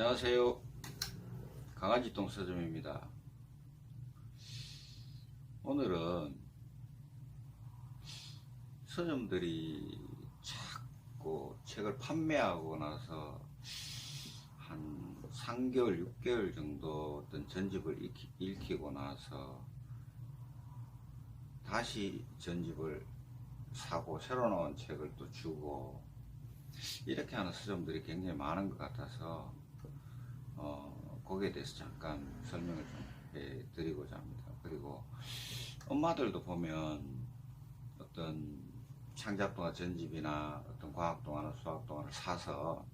안녕하세요. 강아지똥 서점입니다. 오늘은 서점들이 자꾸 책을 판매하고 나서 한 3개월, 6개월 정도 어떤 전집을 읽히고 나서 다시 전집을 사고 새로 나온 책을 또 주고 이렇게 하는 서점들이 굉장히 많은 것 같아서 거기에 대해서 잠깐 설명을 좀 해드리고자 합니다. 그리고 엄마들도 보면 어떤 창작동화 전집이나 어떤 과학동화나 수학동화를 사서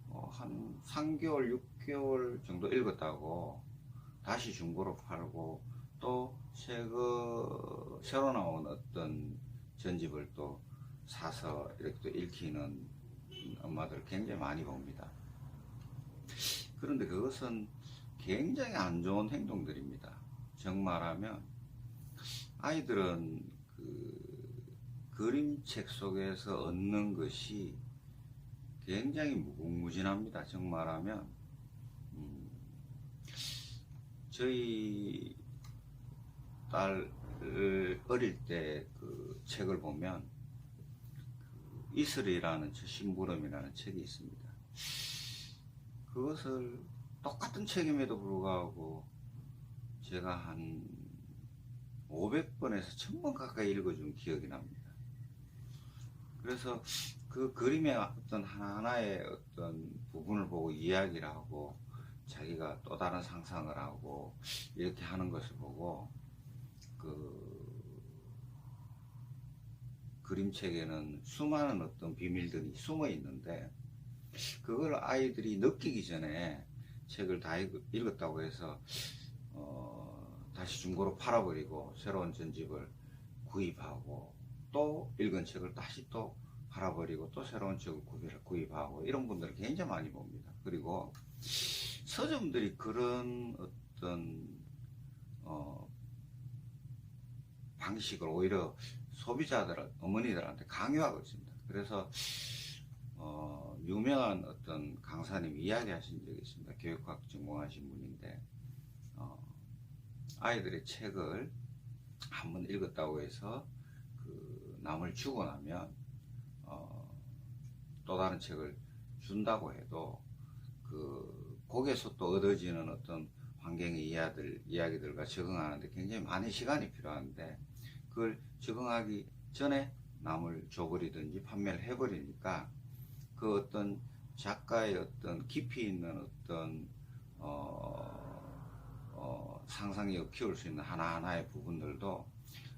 한 3개월, 6개월 정도 읽었다고 다시 중고로 팔고 또 새로 나온 어떤 전집을 또 사서 이렇게 또 읽히는 엄마들 굉장히 많이 봅니다. 그런데 그것은 굉장히 안 좋은 행동들입니다. 정말하면 아이들은 그 그림책 속에서 얻는 것이 굉장히 무궁무진합니다. 정말하면 저희 딸 어릴 때 그 책을 보면 이슬이라는 심부름이라는 책이 있습니다. 그것을 똑같은 책임에도 불구하고 제가 한 500번에서 1000번 가까이 읽어준 기억이 납니다. 그래서 그 그림의 어떤 하나하나의 어떤 부분을 보고 이야기를 하고 자기가 또 다른 상상을 하고 이렇게 하는 것을 보고 그 그림책에는 수많은 어떤 비밀들이 숨어 있는데 그걸 아이들이 느끼기 전에 책을 다 읽었다고 해서 다시 중고로 팔아버리고 새로운 전집을 구입하고 또 읽은 책을 다시 또 팔아버리고 또 새로운 책을 구입하고 이런 분들을 굉장히 많이 봅니다. 그리고 서점들이 그런 어떤 방식을 오히려 소비자들, 어머니들한테 강요하고 있습니다. 그래서 유명한 어떤 강사님이 이야기하신 적이 있습니다. 교육학 전공하신 분인데 아이들의 책을 한번 읽었다고 해서 그 남을 주고 나면 또 다른 책을 준다고 해도 그 거기에서 또 얻어지는 어떤 환경의 이야기들과 적응하는데 굉장히 많은 시간이 필요한데 그걸 적응하기 전에 남을 줘버리든지 판매를 해버리니까 그 어떤 작가의 어떤 깊이 있는 어떤 상상력을 키울 수 있는 하나하나의 부분들도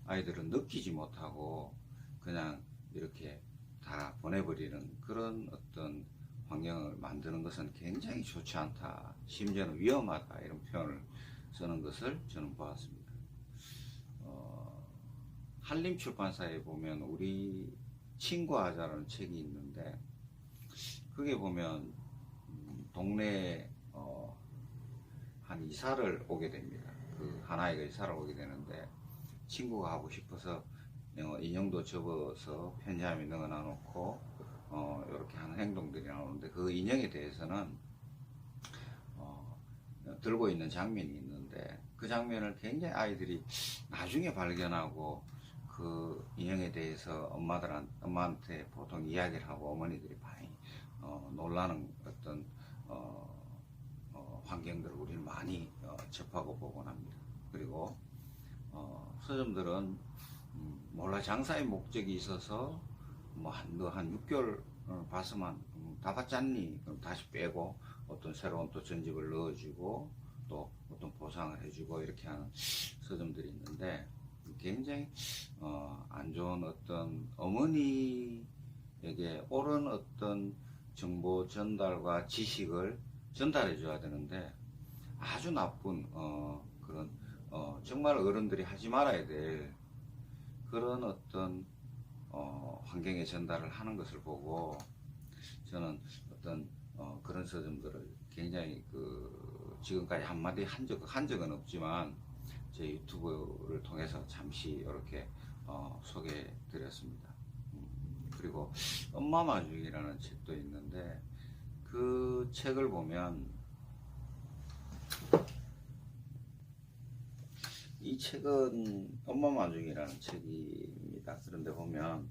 아이들은 느끼지 못하고 그냥 이렇게 다 보내버리는 그런 어떤 환경을 만드는 것은 굉장히 좋지 않다. 심지어는 위험하다. 이런 표현을 쓰는 것을 저는 보았습니다. 한림출판사에 보면 우리 친구하자라는 책이 있는데 그게 보면 동네에 한 이사를 오게 됩니다. 그 하나이가 이사를 오게 되는데 친구가 하고 싶어서 인형도 접어서 편지함에 넣어 놔놓고 이렇게 하는 행동들이 나오는데 그 인형에 대해서는 들고 있는 장면이 있는데 그 장면을 굉장히 아이들이 나중에 발견하고 그 인형에 대해서 엄마한테 보통 이야기를 하고 어머니들이 많이 놀라는 어떤 환경들을 우리는 많이 접하고 보곤 합니다. 그리고 서점들은 몰라 장사의 목적이 있어서 너 한 6개월 봤으면 다 봤잖니? 그럼 다시 빼고 어떤 새로운 또 전집을 넣어주고 또 어떤 보상을 해주고 이렇게 하는 서점들이 있는데 굉장히 안 좋은 어떤 어머니에게 옳은 어떤 정보 전달과 지식을 전달해 줘야 되는데 아주 나쁜 그런 정말 어른들이 하지 말아야 될 그런 어떤 환경에 전달을 하는 것을 보고 저는 어떤 그런 서점들을 굉장히 지금까지 한마디 한 적은 없지만 제 유튜브를 통해서 잠시 이렇게 소개해 드렸습니다. 그리고 엄마 마중이라는 책도 있는데 그 책을 보면 이 책은 엄마 마중이라는 책입니다. 그런데 보면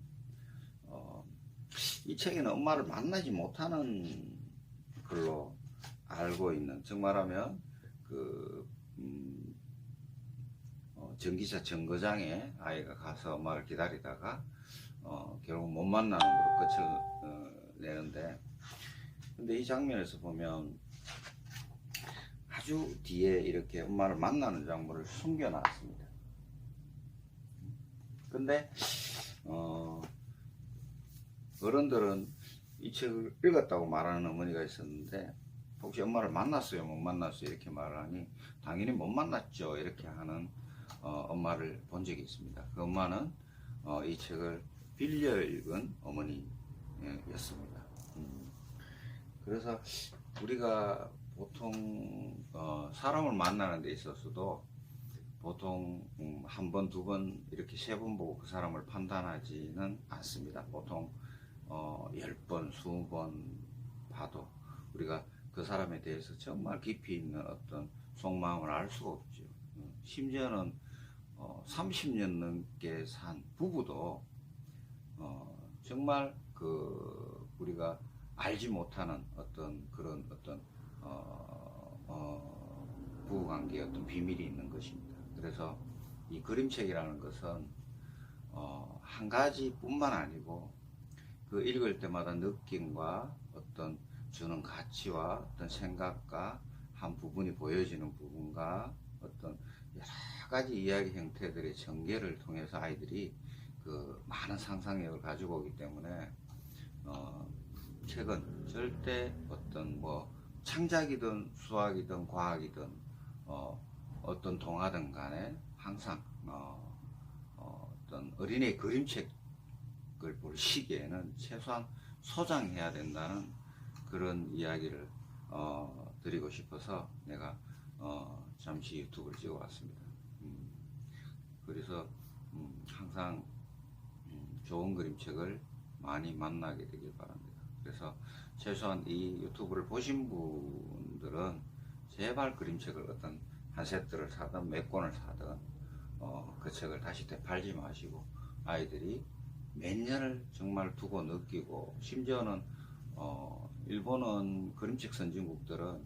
이 책에는 엄마를 만나지 못하는 걸로 알고 있는, 즉 말하면 그 전기차 정거장에 아이가 가서 엄마를 기다리다가 결국 못 만나는 걸로 끝을 내는데, 근데 이 장면에서 보면 아주 뒤에 이렇게 엄마를 만나는 장면을 숨겨놨습니다. 근데 어른들은 이 책을 읽었다고 말하는 어머니가 있었는데, 혹시 엄마를 만났어요 못 만났어요 이렇게 말하니 당연히 못 만났죠 이렇게 하는 엄마를 본 적이 있습니다. 그 엄마는 이 책을 빌려 읽은 어머니였습니다. 그래서 우리가 보통 사람을 만나는 데 있어서도 보통 한 번, 두 번, 이렇게 세 번 보고 그 사람을 판단하지는 않습니다. 보통 10번, 20번 봐도 우리가 그 사람에 대해서 정말 깊이 있는 어떤 속마음을 알 수가 없죠. 심지어는 30년 넘게 산 부부도 정말 그 우리가 알지 못하는 어떤 그런 어떤 부부관계의 어떤 비밀이 있는 것입니다. 그래서 이 그림책이라는 것은 한 가지뿐만 아니고 그 읽을 때마다 느낌과 어떤 주는 가치와 어떤 생각과 한 부분이 보여지는 부분과 어떤 여러 가지 이야기 형태들의 전개를 통해서 아이들이 그 많은 상상력을 가지고 오기 때문에 책은 절대 어떤 뭐 창작이든 수학이든 과학이든 어떤 동화든 간에 항상 어떤 어린이의 그림책을 볼 시기에는 최소한 소장해야 된다는 그런 이야기를 드리고 싶어서 내가 잠시 유튜브를 찍어 왔습니다. 그래서 항상 좋은 그림책을 많이 만나게 되길 바랍니다. 그래서 최소한 이 유튜브를 보신 분들은 제발 그림책을 어떤 한 세트를 사든 몇 권을 사든 그 책을 다시 되팔지 마시고 아이들이 몇 년을 정말 두고 느끼고, 심지어는 일본은 그림책 선진국들은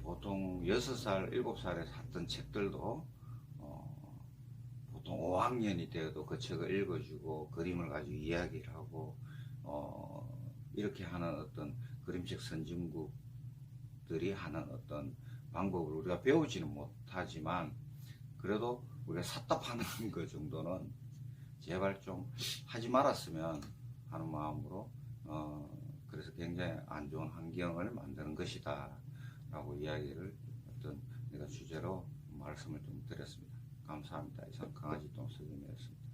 보통 6살, 7살에 샀던 책들도 보통 5학년이 되어도 그 책을 읽어주고 그림을 가지고 이야기를 하고 이렇게 하는 어떤 그림책 선진국들이 하는 어떤 방법을 우리가 배우지는 못하지만 그래도 우리가 샀다 파는 것 정도는 제발 좀 하지 말았으면 하는 마음으로 그래서 굉장히 안 좋은 환경을 만드는 것이다 라고 이야기를 어떤 내가 주제로 말씀을 좀 드렸습니다. 감사합니다. 이상 강아지 똥 서점이었습니다.